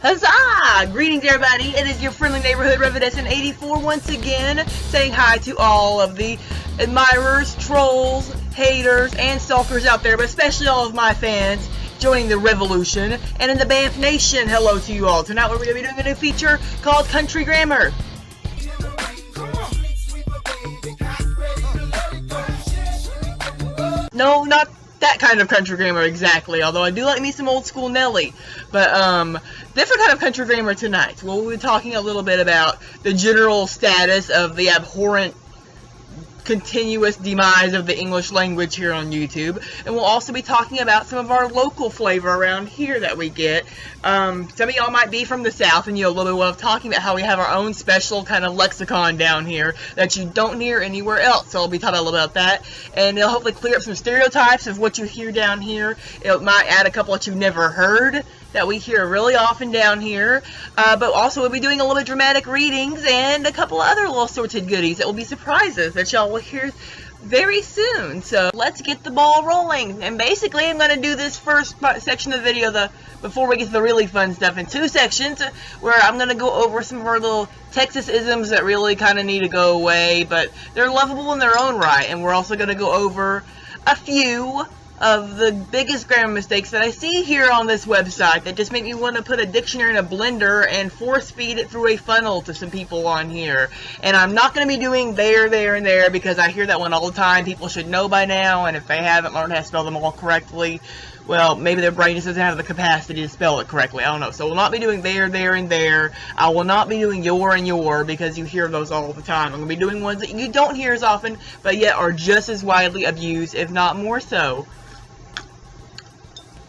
Huzzah! Greetings everybody, it is your friendly neighborhood Revidescent 84 once again, saying hi to all of the admirers, trolls, haters, and stalkers out there, but especially all of my fans joining the revolution. And in the BAMF Nation, hello to you all. Tonight we're going to be doing a new feature called Country Grammar. No, not that kind of country grammar exactly, although I do like me some old school Nelly. But, different kind of country grammar tonight. We'll be talking a little bit about the general status of the abhorrent continuous demise of the English language here on YouTube, and we'll also be talking about some of our local flavor around here that we get. Some of y'all might be from the South, and you'll a little bit of talking about how we have our own special kind of lexicon down here that you don't hear anywhere else. So I'll be talking a little about that, and it'll hopefully clear up some stereotypes of what you hear down here. It might add a couple that you've never heard that we hear really often down here, but also we'll be doing a little bit of dramatic readings and a couple other little sorted goodies that will be surprises that y'all will hear very soon. So let's get the ball rolling. And basically I'm going to do this first section of the video, before we get to the really fun stuff, in two sections, where I'm going to go over some of our little Texas-isms that really kind of need to go away, but they're lovable in their own right. And we're also going to go over a few of the biggest grammar mistakes that I see here on this website that just make me want to put a dictionary in a blender and force feed it through a funnel to some people on here. And I'm not going to be doing there, and there, because I hear that one all the time. People should know by now, and if they haven't learned how to spell them all correctly, well, maybe their brain just doesn't have the capacity to spell it correctly. I don't know. So we'll not be doing there, and there. I will not be doing your and your, because you hear those all the time. I'm going to be doing ones that you don't hear as often, but yet are just as widely abused, if not more so.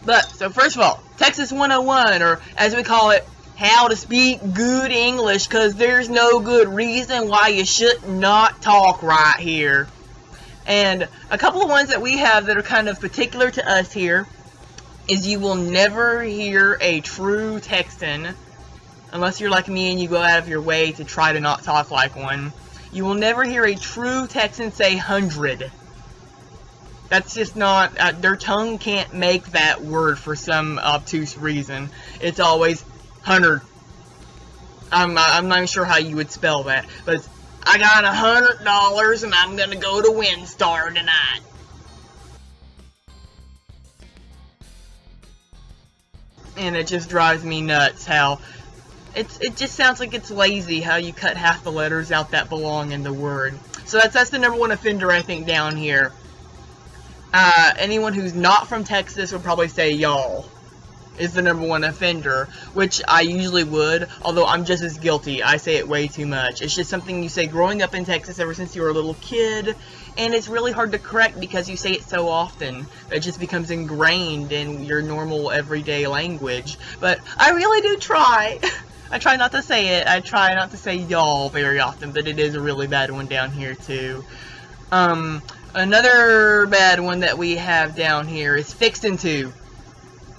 But, so first of all, Texas 101, or as we call it, how to speak good English, because there's no good reason why you should not talk right here. And a couple of ones that we have that are kind of particular to us here is you will never hear a true Texan, unless you're like me and you go out of your way to try to not talk like one. You will never hear a true Texan say 100. That's just not, their tongue can't make that word for some obtuse reason. It's always 100. I'm not even sure how you would spell that, but it's, I got $100 and I'm gonna go to WinStar tonight. And it just drives me nuts how it just sounds like it's lazy how you cut half the letters out that belong in the word. So that's the number one offender, I think, down here. Anyone who's not from Texas would probably say y'all is the number one offender, which I usually would, although I'm just as guilty. I say it way too much. It's just something you say growing up in Texas ever since you were a little kid, and it's really hard to correct because you say it so often. It just becomes ingrained in your normal everyday language. But I really do try. I try not to say it. I try not to say y'all very often, but it is a really bad one down here too. Another bad one that we have down here is fixin' to.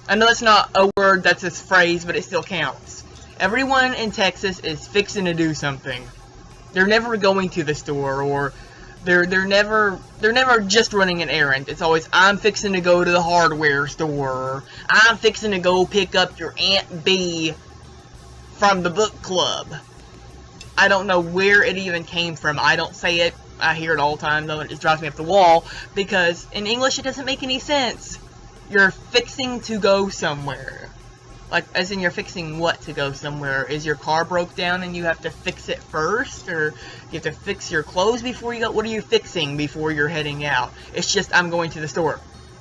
I know that's not a word, that's a phrase, but it still counts. Everyone in Texas is fixing to do something. They're never going to the store, or they're never just running an errand. It's always, I'm fixing to go to the hardware store, or I'm fixing to go pick up your Aunt B from the book club. I don't know where it even came from. I don't say it. I hear it all the time, though, and it just drives me up the wall, because in English it doesn't make any sense. You're fixing to go somewhere. Like, as in you're fixing what to go somewhere? Is your car broke down and you have to fix it first? Or you have to fix your clothes before you go? What are you fixing before you're heading out? It's just, I'm going to the store.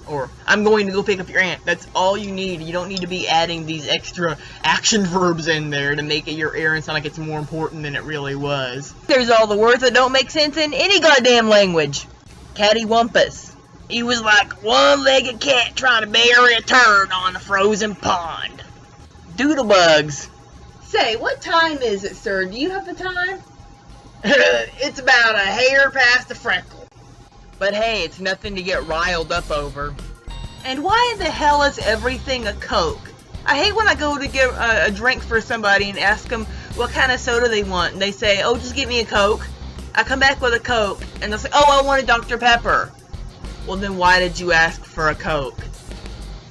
Or, I'm going to go pick up your aunt. That's all you need. You don't need to be adding these extra action verbs in there to make it your errand sound like it's more important than it really was. There's all the words that don't make sense in any goddamn language. Cattywampus. He was like one-legged cat trying to bury a turd on a frozen pond. Doodlebugs. Say, what time is it, sir? Do you have the time? It's about a hair past a freckle. But hey, it's nothing to get riled up over. And why in the hell is everything a Coke? I hate when I go to get a drink for somebody and ask them what kind of soda they want. And they say, oh, just get me a Coke. I come back with a Coke. And they'll say, oh, I want a Dr. Pepper. Well, then why did you ask for a Coke?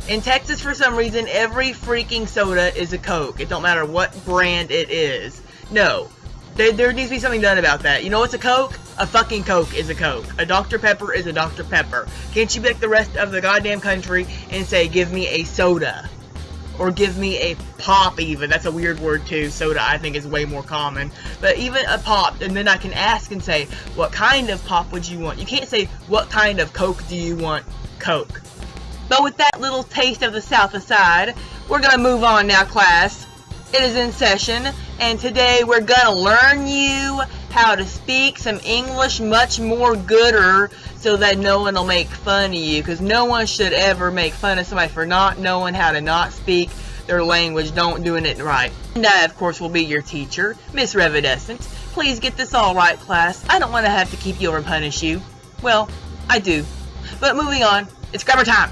In Texas, for some reason, every freaking soda is a Coke. It don't matter what brand it is. No. There needs to be something done about that. You know what's a Coke? A fucking Coke is a Coke. A Dr. Pepper is a Dr. Pepper. Can't you pick the rest of the goddamn country and say, give me a soda? Or give me a pop even. That's a weird word too. Soda I think is way more common. But even a pop, and then I can ask and say, what kind of pop would you want? You can't say, what kind of Coke do you want? Coke. But with that little taste of the South aside, we're going to move on now, class. It is in session, and today we're going to learn you how to speak some English much more gooder so that no one will make fun of you, because no one should ever make fun of somebody for not knowing how to not speak their language, doing it right. And I, of course, will be your teacher, Miss Revidescent. Please get this all right, class. I don't want to have to keep you or punish you. Well, I do. But moving on, it's grammar time.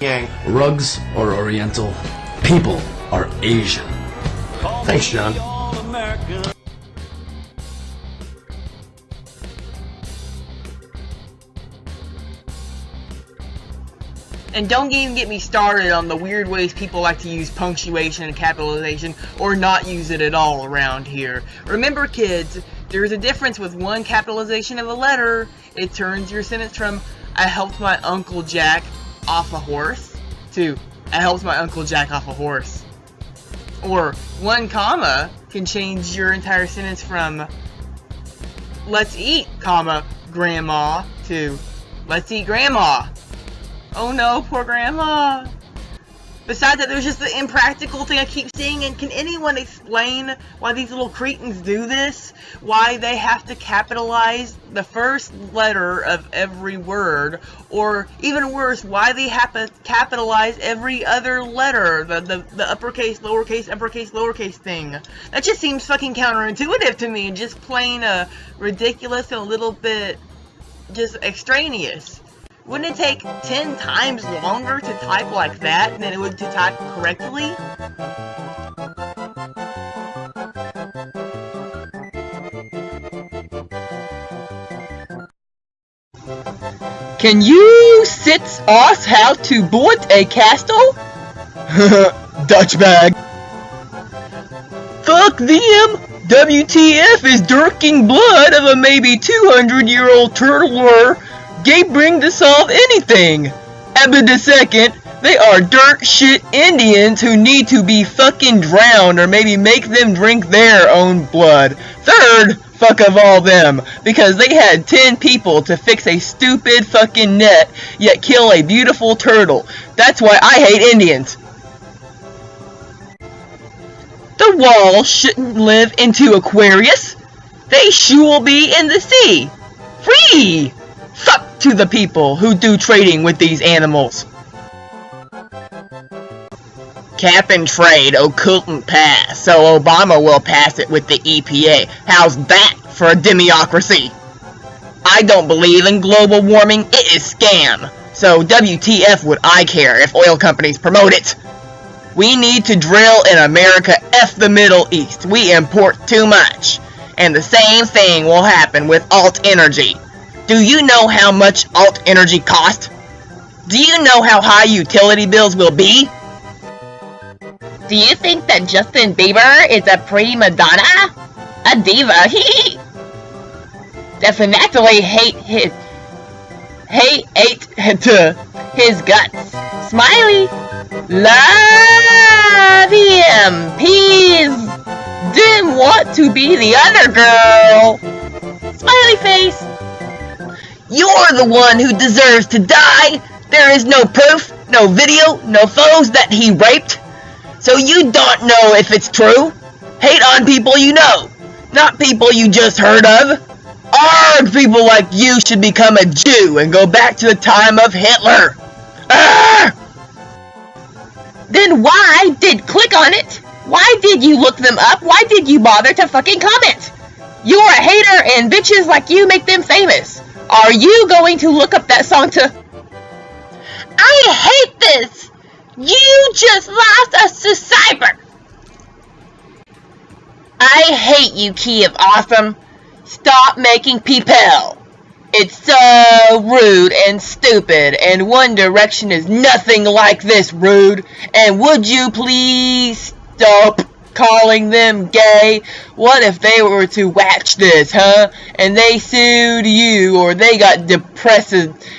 Yang. Rugs are Oriental. People are Asian. Thanks, John. And don't even get me started on the weird ways people like to use punctuation and capitalization or not use it at all around here. Remember, kids, there's a difference with one capitalization of a letter. It turns your sentence from, I helped my Uncle Jack off a horse to, I helped my Uncle Jack off a horse. Or one comma can change your entire sentence from, let's eat, comma, grandma, to, let's eat grandma. Oh no, poor grandma. Besides that, there's just the impractical thing I keep seeing, and can anyone explain why these little cretins do this? Why they have to capitalize the first letter of every word, or even worse, why they have to capitalize every other letter, the uppercase, lowercase thing. That just seems fucking counterintuitive to me, and just plain ridiculous and a little bit just extraneous. Wouldn't it take 10 times longer to type like that than it would to type correctly? Can you teach us how to build a castle? Dutch bag. Fuck them! WTF is drinking blood of a maybe 200-year-old turtler. They bring to solve anything. Abba the second, they are dirt shit Indians who need to be fucking drowned or maybe make them drink their own blood. Third, fuck of all them, because they had 10 people to fix a stupid fucking net yet kill a beautiful turtle. That's why I hate Indians. The walls shouldn't live into Aquarius. They should be in the sea. Free! Fuck to the people who do trading with these animals. Cap and trade couldn't pass, so Obama will pass it with the EPA. How's that for a democracy? I don't believe in global warming, it is scam. So WTF would I care if oil companies promote it? We need to drill in America, F the Middle East. We import too much. And the same thing will happen with alt energy. Do you know how much alt energy costs? Do you know how high utility bills will be? Do you think that Justin Bieber is a prima donna? A diva? He definitely hate his guts. Smiley. Love him. Please didn't want to be the other girl. Smiley face. You're the one who deserves to die. There is no proof, no video, no photos that he raped. So you don't know if it's true. Hate on people you know, not people you just heard of. Arg, people like you should become a Jew and go back to the time of Hitler. Arr! Then why did click on it? Why did you look them up? Why did you bother to fucking comment? You're a hater and bitches like you make them famous. Are you going to look up that song to... I hate this! You just lost us to cyber! I hate you, Key of Awesome. Stop making people. It's so rude and stupid, and One Direction is nothing like this rude. And would you please stop calling them gay? What if they were to watch this, huh? And they sued you, or they got depressed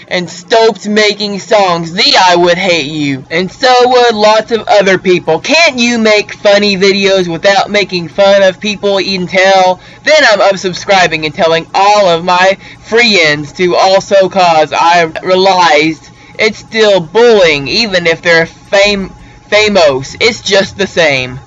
and stopped making songs. I would hate you. And so would lots of other people. Can't you make funny videos without making fun of people until? Then I'm unsubscribing and telling all of my friends to also, cause I realized it's still bullying, even if they're famous. It's just the same.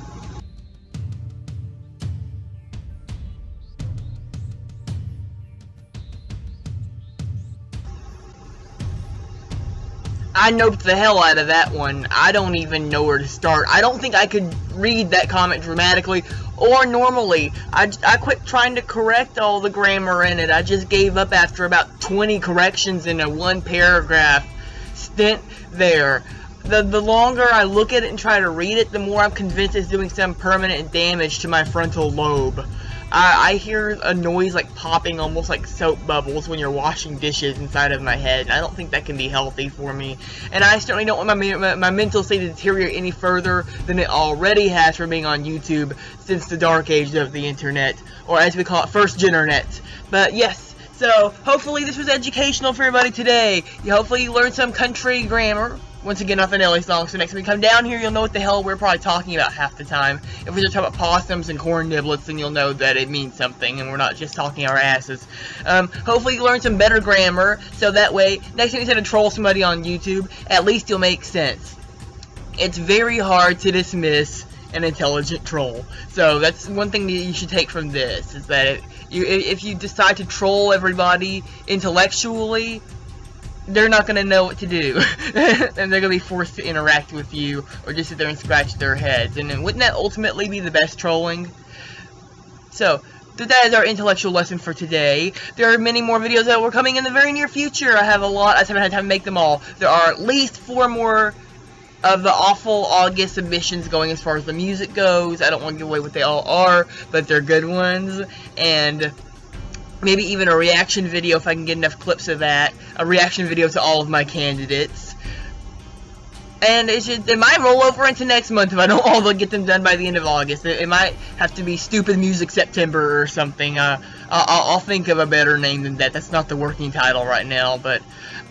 I noped the hell out of that one. I don't even know where to start. I don't think I could read that comment dramatically or normally. I quit trying to correct all the grammar in it. I just gave up after about 20 corrections in a one paragraph stint there. The longer I look at it and try to read it, the more I'm convinced it's doing some permanent damage to my frontal lobe. I hear a noise like popping, almost like soap bubbles when you're washing dishes inside of my head, and I don't think that can be healthy for me. And I certainly don't want my mental state to deteriorate any further than it already has from being on YouTube since the dark age of the internet, or as we call it, first genternet. But yes, so hopefully this was educational for everybody today. Hopefully you learned some country grammar. Once again, off the Nelly song, so next time we come down here, you'll know what the hell we're probably talking about half the time. If we just talk about possums and corn niblets, then you'll know that it means something, and we're not just talking our asses. Hopefully you learn some better grammar, so that way, next time you try to troll somebody on YouTube, at least you'll make sense. It's very hard to dismiss an intelligent troll. So that's one thing that you should take from this, is that if you decide to troll everybody intellectually, they're not going to know what to do, and they're going to be forced to interact with you, or just sit there and scratch their heads, and then wouldn't that ultimately be the best trolling? So, that is our intellectual lesson for today. There are many more videos that were coming in the very near future. I have a lot, I just haven't had time to make them all. There are at least 4 more of the awful August submissions going as far as the music goes. I don't want to give away what they all are, but they're good ones, and maybe even a reaction video if I can get enough clips of that. A reaction video to all of my candidates. And it might roll over into next month if I don't all get them done by the end of August. It might have to be Stupid Music September or something. I'll think of a better name than that. That's not the working title right now, but...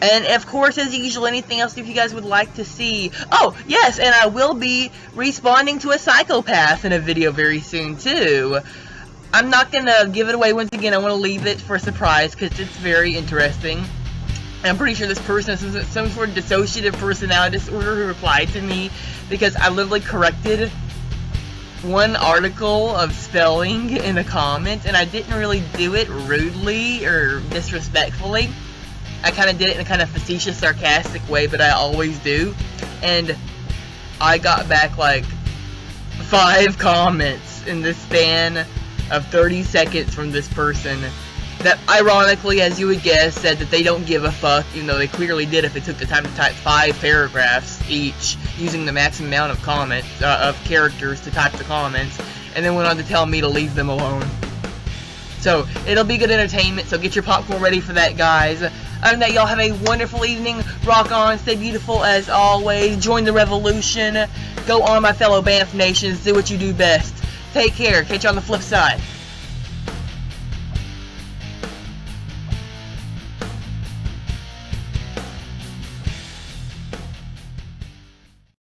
And, of course, as usual, anything else if you guys would like to see. Oh, yes, and I will be responding to a psychopath in a video very soon, too. I'm not going to give it away once again. I want to leave it for a surprise because it's very interesting. And I'm pretty sure this person has some sort of dissociative personality disorder who replied to me because I literally corrected one article of spelling in a comment, and I didn't really do it rudely or disrespectfully. I kind of did it in a kind of facetious, sarcastic way, but I always do. And I got back like 5 comments in the span of 30 seconds from this person that, ironically, as you would guess, said that they don't give a fuck, even though they clearly did if they took the time to type 5 paragraphs each, using the maximum amount of comments, of characters to type the comments, and then went on to tell me to leave them alone. So, it'll be good entertainment, so get your popcorn ready for that, guys. Other than that, y'all have a wonderful evening. Rock on, stay beautiful as always, join the revolution, go on, my fellow BAMF Nations, do what you do best. Take care. Catch you on the flip side.